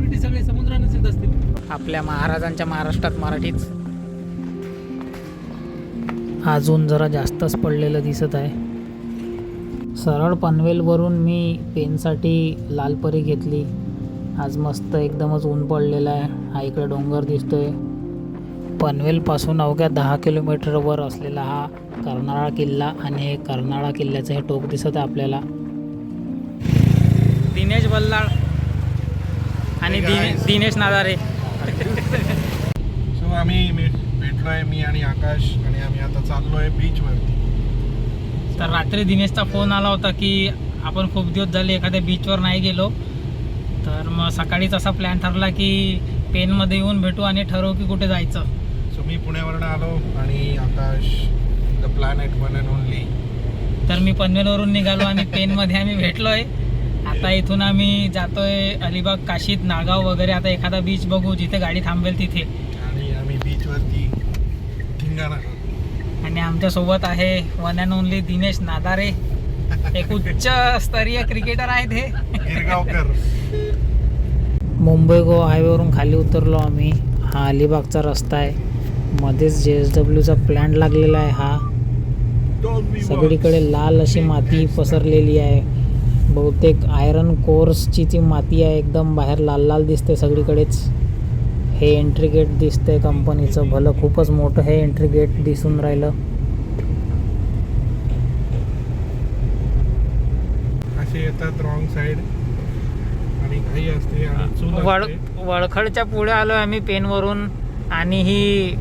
Activity सगळे समुद्रानेच येत असतील. आपल्या महाराजांच्या महाराष्ट्रात मराठीच अजून जरा जास्तच पडलेलं दिसत आहे. सरळ पनवेलवरून मी पेनसाठी लालपरी घेतली. आज मस्त एकदमच ऊन पडलेलं आहे. हा इकडे डोंगर दिसतोय. पनवेलपासून अवघ्या 10 किलोमीटरवर असलेला हा कर्नाळा किल्ला आणि हे कर्नाळा किल्ल्याचं हे टोक दिसत आहे आपल्याला. दिनेश बल्लाळ आणि दिनेश नादारे. सो आम्ही भेटलोय, मी आणि आकाश, आणि आम्ही आता चाललोय बीचवरती. तर रात्री दिनेशचा फोन आला होता की आपण खूप दिवस झाले एखाद्या बीचवर नाही गेलो. तर मग सकाळीच असा प्लॅन ठरला की पेनमध्ये येऊन भेटू आणि ठरवू की कुठे जायचं. सो मी पुण्यावरून आलो आणि Akash the planet one and only. तर मी पनवेलवरून निघालो आणि पेनमध्ये आम्ही भेटलोय. आता इथून आम्ही जातोय अलिबाग, काशीद, नागाव वगैरे. आता एखादा बीच बघू जिथे गाडी थांबेल तिथे. आणि आम्ही बीचवरती धिंगाणा. आणि आमच्यासोबत आहे वन अँड ओनली दिनेश नादारे. एक उच्च स्तरीय क्रिकेटर आहेत हे. गिरगावकर. मुंबई गोवा हायवेवरून खाली उतरलो आम्ही. हा अलिबागचा रस्ता आहे. मध्येच JSWचा प्लॅन्ट लागलेला आहे. हा सगळीकडे लाल अशी माती पसरलेली आहे. बहुतेक आयरन कोर्सची ती माती आहे. एकदम बाहेर लाल लाल दिसते सगळीकडेच. हे एंट्री गेट दिसतंय कंपनीचं. भलं खूपच मोठं हे एंट्री गेट दिसून राहिलं. असे येतात रॉंग साइड आणि घाई असते आणि चूल असते. वळखडच्या पुढे आलो आम्ही पेनवरून. आणि ही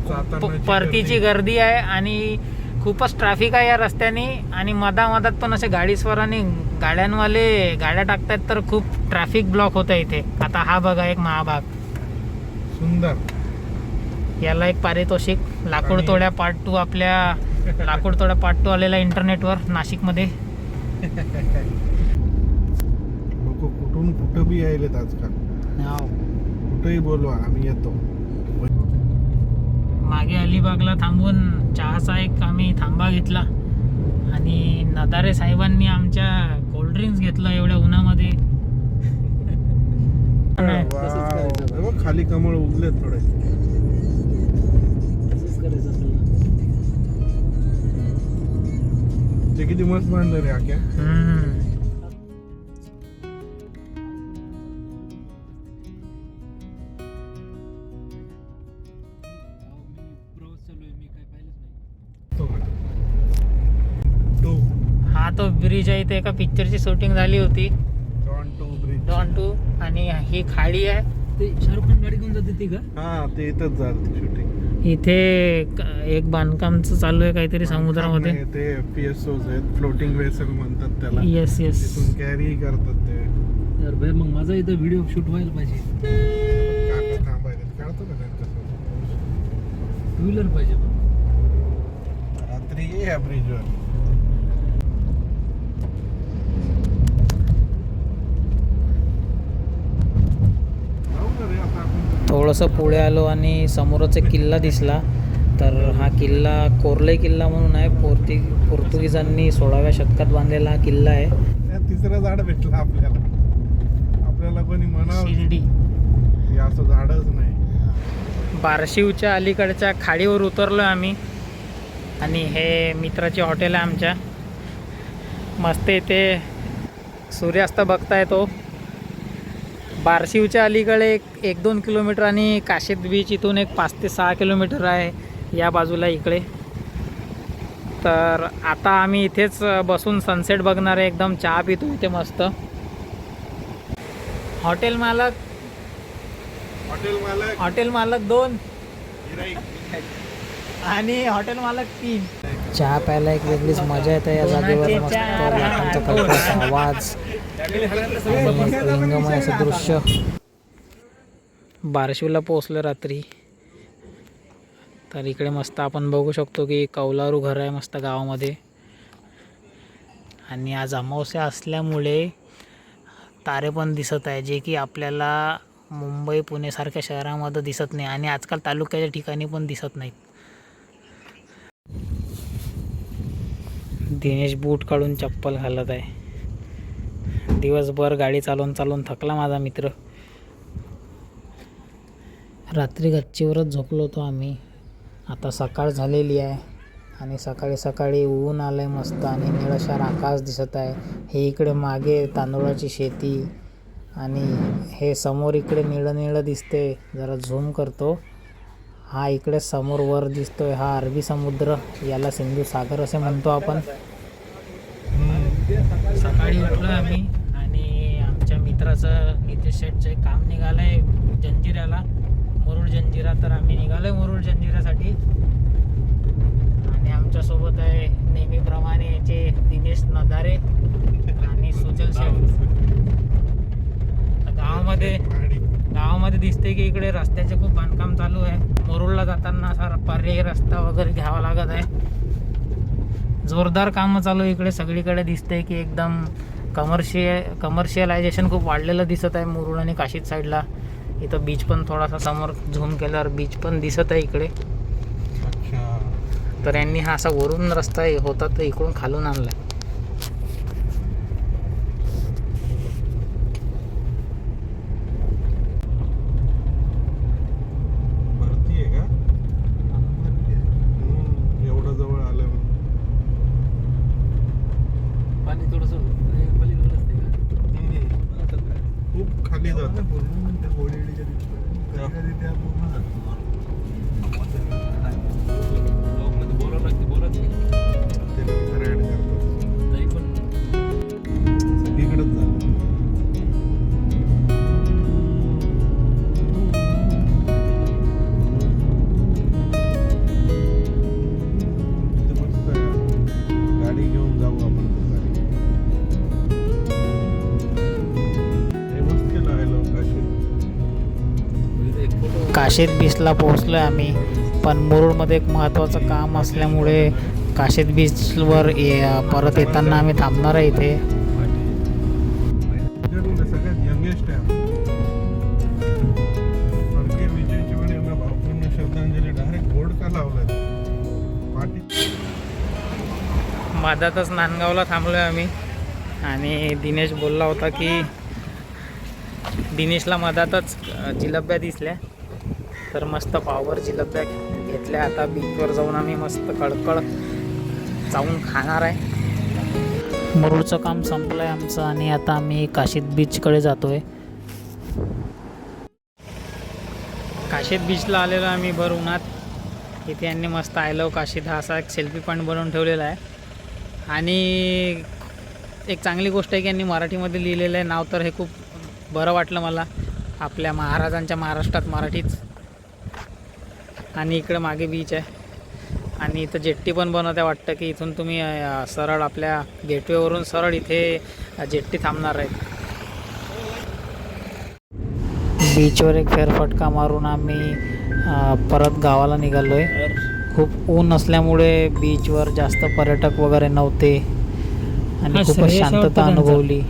परतीची गर्दी आहे आणि खूपच ट्रॅफिक आहे या रस्त्याने. आणि मधामधात पण असे गाडीस्वर आणि गाड्यांवाले गाड्या टाकतात तर खूप ट्रॅफिक ब्लॉक होतं इथे. आता हा बघा एक महाभाग. सुंदर. याला एक पारितोषिक लाकूड तोड्या पार्ट 2. आपल्या लाकूड तोड्या पार्ट 2 आलेला इंटरनेटवर नाशिकमध्ये. लोक कुठून कुठं बी यायलेत आजकाल. कुठेही बोलवा आम्ही येतो. मागे अलिबागला थांबून चहाचा एक आम्ही थांबा घेतला आणि नदारे साहेबांनी आमच्या कोल्ड्रिंक्स घेतलं एवढ्या उन्हामध्ये. खाली कमळ उगले थोडे. ते किती मस्त बांधलं रे आख्या. हा तो ब्रिज आहे. इथे एका पिक्चरची शूटिंग झाली होती, डॉन टू. आणि ही खाडी आहे. ते शाहरुख खान गाडी घेऊन जाते ती का? हा ते इथंच झालं शूटिंग. इथे एक बांधकामचं चालू आहे काहीतरी समुद्रामध्ये. ते PSOs आहेत, फ्लोटिंग वेसल म्हणतात त्याला. येस तिथून कॅरी करतात ते. यार भाई मग माझा इथं व्हिडिओ शूट व्हायला पाहिजे. काका थांबायला काढतो ना त्यांच्यासोबत. 2 व्हीलर पाहिजे. रात्री ये या ब्रिजवर. थोडंसं पुढे आलो आणि समोरच एक किल्ला दिसला. तर हा किल्ला कोर्ले किल्ला म्हणून आहे. पोर्तुगीजांनी 16व्या शतकात बांधलेला हा किल्ला आहे. तिसरं झाड भेटलं आपल्याला कोणी म्हणावं शिर्डी. हे असं झाडच नाही. बारशिवच्या अलीकडच्या खाडीवर उतरलो आम्ही. आणि हे मित्राचे हॉटेल आहे आमच्या. मस्त इथे सूर्यास्त बघता येतो. बारशिवच्या अलीकडे 1-2 किलोमीटर आणि काशीद बीच इथून एक 5 ते 6 किलोमीटर आहे या बाजूला इकडे. तर आता आम्ही इथेच बसून सनसेट बघणार आहे. एकदम चहा पितो इथे मस्त. हॉटेल मालक 2 आणि हॉटेल मालक 3. चहा प्यायला एक वेगळीच मजा येते या जागेवर. मस्त लाटांचा खळखळाट आवाज आणि रंगमय असं दृश्य. बारशिवला पोहोचलं रात्री. तर इकडे मस्त आपण बघू शकतो की कौलारू घर आहे मस्त गावामध्ये. आणि आज अमावस्या असल्यामुळे तारे पण दिसत आहे, जे की आपल्याला मुंबई पुणेसारख्या शहरामध्ये दिसत नाही आणि आजकाल तालुक्याच्या ठिकाणी पण दिसत नाहीत. दिनेश बूट काढून चप्पल घालत आहे. दिवसभर गाडी चालवून थकला माझा मित्र. रात्री गच्चीवरच झोपलो होतो आम्ही. आता सकाळ झालेली आहे आणि सकाळी सकाळी ऊन आलं आहे मस्त आणि निळशार आकाश दिसत आहे. हे इकडे मागे तांदूळाची शेती आणि हे समोर इकडे निळं निळं दिसते. जरा झूम करतो. हा इकडे समोर वर दिसतोय हा अरबी समुद्र, याला सिंधू सागर असे म्हणतो आपण. सकाळी उठलो आम्ही आणि आमच्या मित्राचं नितेश शेठचं एक काम निघालं आहे जंजिऱ्याला, मुरुड जंजिरा. तर आम्ही निघालो आहे मुरुड जंजिऱ्यासाठी आणि आमच्यासोबत आहे नेहमीप्रमाणे याचे दिनेश नदारे आणि सुजल शेठ. गावामध्ये दिसते की इकडे रस्त्याचे खूप बांधकाम चालू आहे. मुरुडला जाताना असा पर्यायी रस्ता वगैरे घ्यावा लागत आहे. जोरदार कामं चालू आहे इकडे. सगळीकडे दिसते की एकदम कमर्शियलायझेशन खूप वाढलेलं दिसत आहे मुरुड आणि काशीद साईडला. इथं बीच पण थोडासा समोर झूम केल्यावर बीच पण दिसत आहे इकडे. तर यांनी हा असा वरून रस्ता होता तर इकडून खालून आणला. पाणी थोडंसं पलीकडे असते का? खूप खाली जात. सगळीकडेच झालं. मस्त गाडी घेऊन जाऊ आपण. काशीद बीचला पोहोचलो आहे आम्ही. पण मुरुडमध्ये एक महत्त्वाचं काम असल्यामुळे काशीद बीचवर परत येताना आम्ही थांबणार आहे इथे. सगळ्यात यंगेस्ट आहे. फडके विजयची वेळी भावपूर्ण श्रद्धांजली डायरेक्ट बोर्ड का लावलाय पाठी. मधातच नांदगावला थांबलो आहे आम्ही आणि दिनेश बोलला होता की दिनेशला मधातच जिलब्या दिसल्या तर मस्त पावभर जिलब्या घेतल्या. आता बीचवर जाऊन आम्ही मस्त कडकड जाऊन खाणार आहे. मुरुडचं काम संपलं आहे आमचं आणि आता आम्ही काशीद बीचकडे जातो आहे. काशीद बीचला आलेलो आम्ही भर उन्हात. इथे यांनी मस्त आय लव्ह काशीद हा असा एक सेल्फी पॉईंट बनवून ठेवलेला आहे. आणि एक चांगली गोष्ट आहे की यांनी मराठीमध्ये लिहिलेलं आहे नाव. तर हे खूप बरं वाटलं मला. आपल्या महाराजांच्या महाराष्ट्रात मराठीच. आणि इकडे मागे बीच आहे आणि इथं जेट्टी पण बनवत आहे. वाटतं की इथून तुम्ही सरळ आपल्या गेटवेवरून सरळ इथे जेट्टी थांबणार आहे. बीचवर एक फेरफटका मारून आम्ही परत गावाला निघालो आहे. खूप ऊन असल्यामुळे बीचवर जास्त पर्यटक वगैरे नव्हते आणि खूपच शांतता अनुभवली.